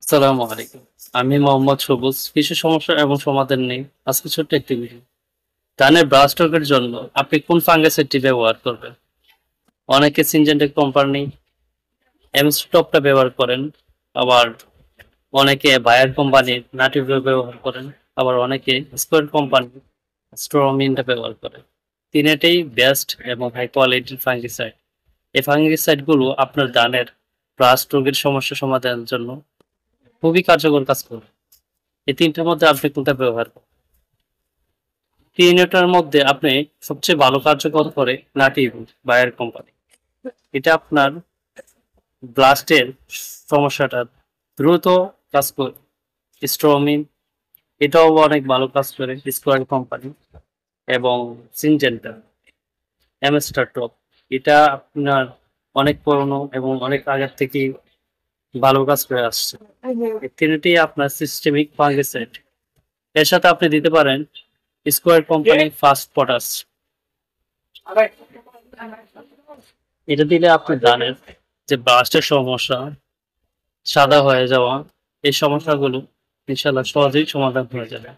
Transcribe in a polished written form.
আসসালামু আলাইকুম। আমি মোহাম্মদ সবুজ। কিছু সমস্যা এবং সমাধান নেই। আজকে ছোট্ট একটি ভিডিও। ধানের ব্রাশ স্ট্রোকের জন্য আপনি কোন ফাঙ্গিসাইডটি ব্যবহার করবেন? অনেকে সিনজেন্টা কোম্পানি এমস্টপটা ব্যবহার করেন, আবার অনেকে বায়ার কোম্পানির নাটিভো ব্যবহার করেন, আবার অনেকে স্কোয়ার কোম্পানির স্ট্রমিনটা ব্যবহার করেন। তিনটেই বেস্ট এবং হাই কোয়ালিটির ফাঙ্গিসাইড। এই ফাঙ্গিসাইডগুলো আপনার ধানের ব্রাশ স্ট্রোকের সমস্যা সমাধানের জন্য খুবই কার্যকর কাজ করবে। এই তিনটার মধ্যে আপনি কোনটা ব্যবহার করবেন? তিনটার মধ্যে আপনি সবচেয়ে ভালো কার্যকর করে নাটিভো বায়ার কোম্পানি। এটা আপনার ব্লাস্টের সমস্যাটা দ্রুত কাজ করে। স্ট্রমিন এটাও অনেক ভালো কাজ করে স্কোয়ার কোম্পানি, এবং সিনজেন্টা এমস্টার টপ এটা আপনার অনেক পুরনো এবং অনেক আগের থেকেই ভালো কাজ করে আসছে। এই তিনটেই আপনার সিস্টেমিক ফাঙ্গিসাইড। এর সাথে আপনি দিতে পারেন স্কোয়ার কোম্পানি ফাস্ট পটাশ। এটা দিলে আপনি ধানের যে ব্রাস্টের সমস্যা, সাদা হয়ে যাওয়া, এই সমস্যাগুলো ইনশাল্লাহ সহজেই সমাধান হয়ে যাবে।